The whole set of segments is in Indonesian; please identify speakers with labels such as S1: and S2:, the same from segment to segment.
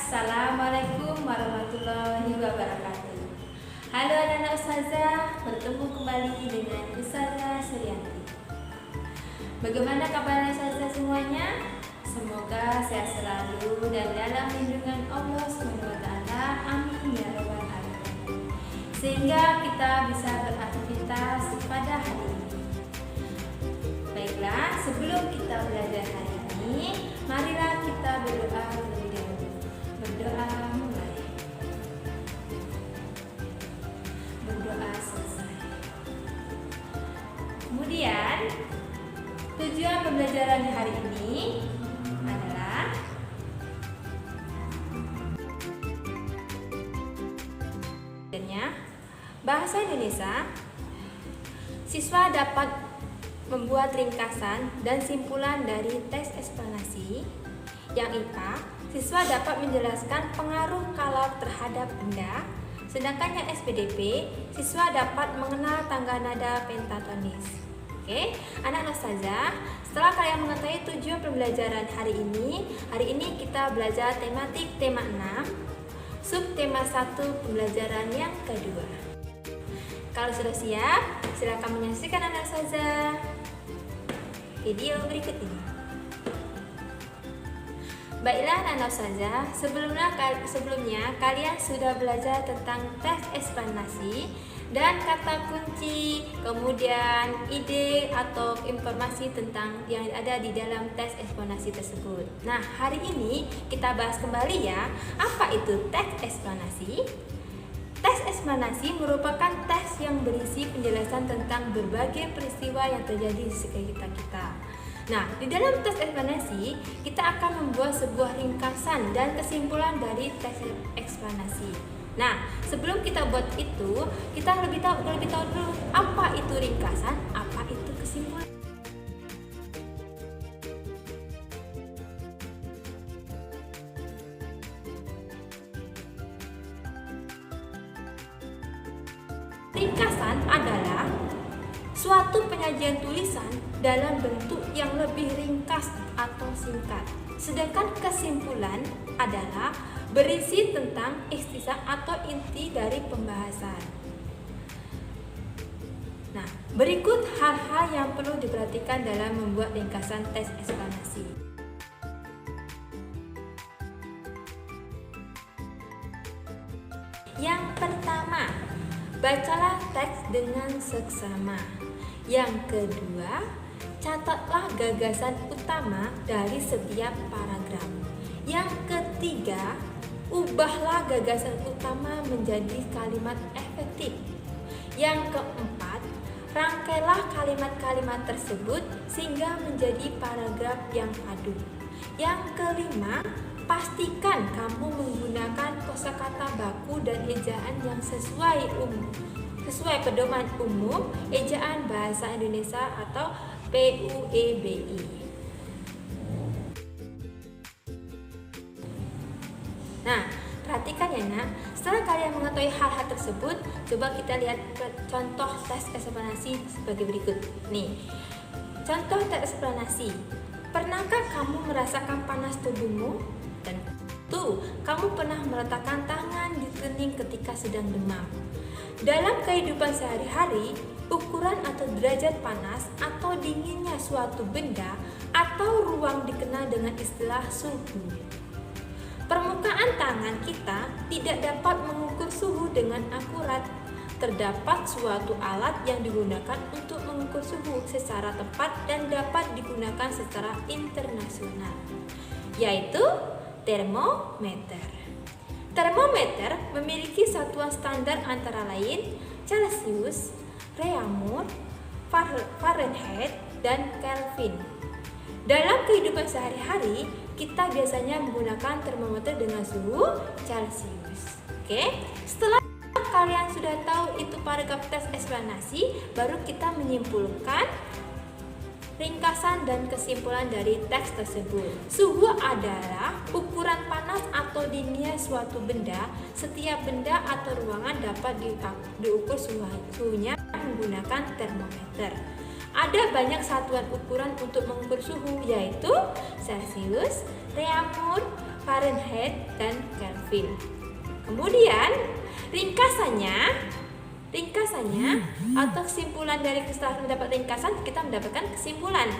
S1: Assalamualaikum warahmatullahi wabarakatuh. Halo anak-anak Ustazah, bertemu kembali dengan Ustazah Suryanti. Bagaimana kabar Ustazah semuanya? Semoga sehat selalu dan dalam lindungan Allah SWT. Amin ya rabbal alamin. Sehingga kita bisa beraktivitas pada hari ini. Baiklah, sebelum kita belajar hari ini, marilah kita berdoa terlebih dahulu. Berdoa mulai. Berdoa selesai. Kemudian tujuan pembelajaran hari ini adalah bahasa Indonesia. Siswa dapat membuat ringkasan dan simpulan dari teks eksplanasi. Yang IPA, siswa dapat menjelaskan pengaruh kalam terhadap benda. Sedangkan yang SPDP, siswa dapat mengenal tangga nada pentatonis. Oke, anak-anak Ustazah, setelah kalian mengetahui tujuan pembelajaran hari ini kita belajar tematik tema 6, subtema 1 pembelajaran yang kedua. Kalau sudah siap, silakan menyaksikan anak Ustazah video berikut ini. Baiklah anak Ustazah, sebelumnya kalian sudah belajar tentang teks eksplanasi dan kata kunci, kemudian ide atau informasi tentang yang ada di dalam teks eksplanasi tersebut. Nah, hari ini kita bahas kembali ya, apa itu teks eksplanasi? Teks eksplanasi merupakan teks yang berisi penjelasan tentang berbagai peristiwa yang terjadi di sekitar kita. Nah, di dalam teks eksplanasi, kita akan membuat sebuah ringkasan dan kesimpulan dari teks eksplanasi. Nah, sebelum kita buat itu, kita lebih tahu dulu apa itu ringkasan, apa itu kesimpulan. Ringkasan adalah suatu penyajian tulisan dalam bentuk yang lebih ringkas atau singkat. Sedangkan kesimpulan adalah berisi tentang istisna atau inti dari pembahasan. Nah, berikut hal-hal yang perlu diperhatikan dalam membuat ringkasan teks eksplanasi. Yang pertama, bacalah teks dengan seksama. Yang kedua, catatlah gagasan utama dari setiap paragraf. Yang ketiga, ubahlah gagasan utama menjadi kalimat efektif. Yang keempat, rangkailah kalimat-kalimat tersebut sehingga menjadi paragraf yang padu. Yang kelima, pastikan kamu menggunakan kosakata baku dan ejaan yang sesuai pedoman umum ejaan bahasa Indonesia atau PUEBI. Nah, perhatikan ya nak, setelah kalian mengetahui hal-hal tersebut, coba kita lihat contoh teks eksplanasi sebagai berikut. Nih, contoh teks eksplanasi. Pernahkah kamu merasakan panas tubuhmu? Tentu, kamu pernah meletakkan tangan di kening ketika sedang demam. Dalam kehidupan sehari-hari, ukuran atau derajat panas atau dinginnya suatu benda atau ruang dikenal dengan istilah suhu. Permukaan tangan kita tidak dapat mengukur suhu dengan akurat. Terdapat suatu alat yang digunakan untuk mengukur suhu secara tepat dan dapat digunakan secara internasional, yaitu termometer. Termometer memiliki satuan standar antara lain Celcius, Reaumur, Fahrenheit, dan Kelvin. Dalam kehidupan sehari-hari, kita biasanya menggunakan termometer dengan suhu Celcius. Oke, setelah kalian sudah tahu itu paragraf teks eksplanasi, baru kita menyimpulkan ringkasan dan kesimpulan dari teks tersebut. Suhu adalah ukuran panas atau dinginnya suatu benda. Setiap benda atau ruangan dapat diukur suhunya menggunakan termometer. Ada banyak satuan ukuran untuk mengukur suhu, yaitu Celcius, Reaumur, Fahrenheit, dan Kelvin. Kemudian ringkasannya atau kesimpulan dari setelah mendapat ringkasan kita mendapatkan kesimpulan.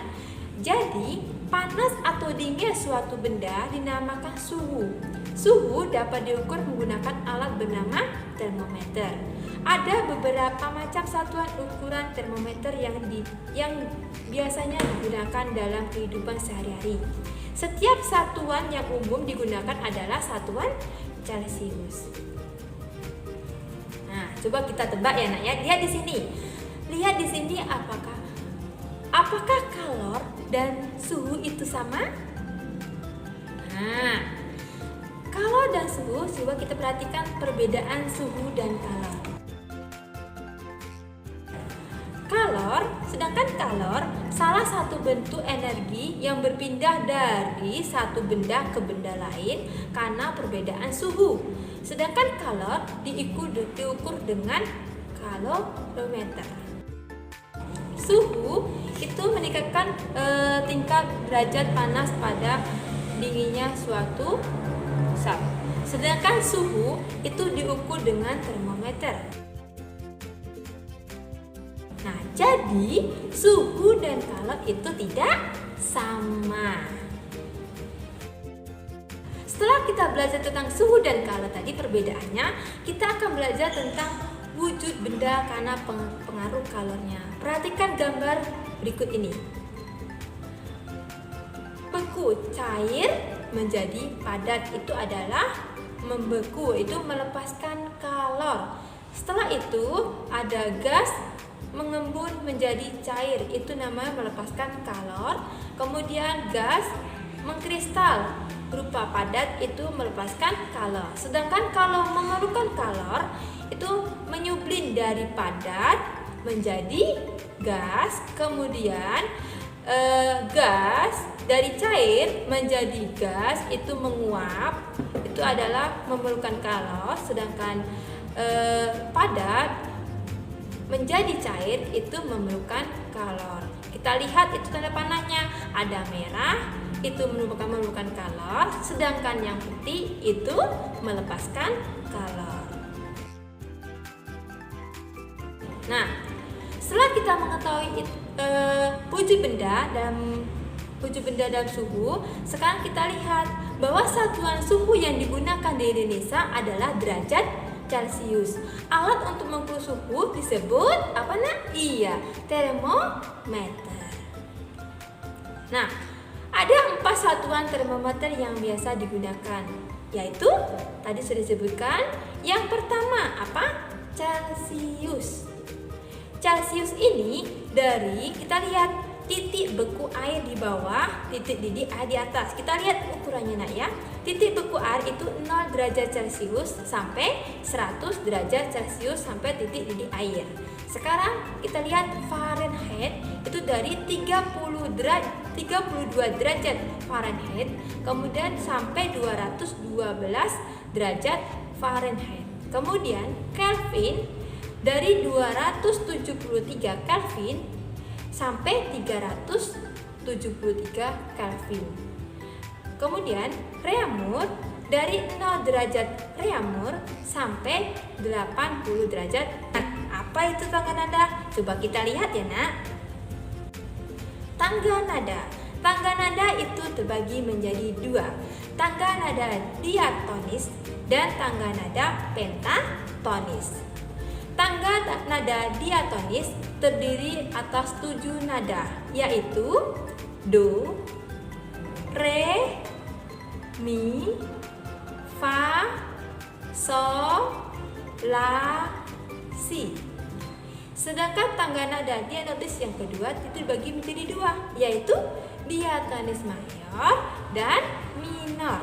S1: Jadi panas atau dingin suatu benda dinamakan suhu. Suhu dapat diukur menggunakan alat bernama termometer. Ada beberapa macam satuan ukuran termometer yang biasanya digunakan dalam kehidupan sehari-hari. Setiap satuan yang umum digunakan adalah satuan Celcius. Nah, coba kita tebak ya, Nak ya. Lihat di sini apakah kalor dan suhu itu sama? Nah, kalor dan suhu, coba kita perhatikan perbedaan suhu dan kalor. Sedangkan kalor salah satu bentuk energi yang berpindah dari satu benda ke benda lain karena perbedaan suhu. Sedangkan kalor diukur dengan kalorimeter. Suhu itu meningkatkan tingkat derajat panas pada dinginnya suatu zat. Sedangkan suhu itu diukur dengan termometer. Nah, jadi suhu dan kalor itu tidak sama. Setelah kita belajar tentang suhu dan kalor tadi perbedaannya, kita akan belajar tentang wujud benda karena pengaruh kalornya. Perhatikan gambar berikut ini. Beku, cair menjadi padat, itu adalah membeku, itu melepaskan kalor. Setelah itu ada gas mengembun menjadi cair, itu namanya melepaskan kalor. Kemudian gas mengkristal berupa padat, itu melepaskan kalor. Sedangkan kalau memerlukan kalor itu menyublin dari padat menjadi gas, kemudian gas dari cair menjadi gas, itu menguap, itu adalah memerlukan kalor. Sedangkan padat menjadi cair itu memerlukan kalor. Kita lihat itu tanda panahnya, ada merah, itu memerlukan kalor, sedangkan yang putih itu melepaskan kalor. Nah, setelah kita mengetahui wujud benda dalam suhu, sekarang kita lihat bahwa satuan suhu yang digunakan di Indonesia adalah derajat Celcius. Alat untuk mengukur suhu disebut apa, Nak? Iya, termometer. Nah, ada 4 satuan termometer yang biasa digunakan, yaitu tadi sudah disebutkan. Yang pertama apa? Celcius. Celcius ini dari, kita lihat titik beku air di bawah, titik didih air di atas. Kita lihat ukurannya, Nak ya. Titik beku air itu 0 derajat Celcius sampai 100 derajat Celcius sampai titik didih air. Sekarang kita lihat Fahrenheit itu dari 32 derajat Fahrenheit kemudian sampai 212 derajat Fahrenheit. Kemudian Kelvin dari 273 Kelvin sampai 373 Kelvin. Kemudian Reaumur dari 0 derajat Reaumur sampai 80 derajat. Nah, apa itu tangga nada? Coba kita lihat ya, Nak. Tangga nada. Tangga nada itu terbagi menjadi 2. Tangga nada diatonis dan tangga nada pentatonis. Tangga nada diatonis terdiri atas 7 nada, yaitu Do, Re, Mi, Fa, Sol, La, Si. Sedangkan tangga nada diatonis yang kedua itu dibagi menjadi 2, yaitu diatonis mayor dan minor.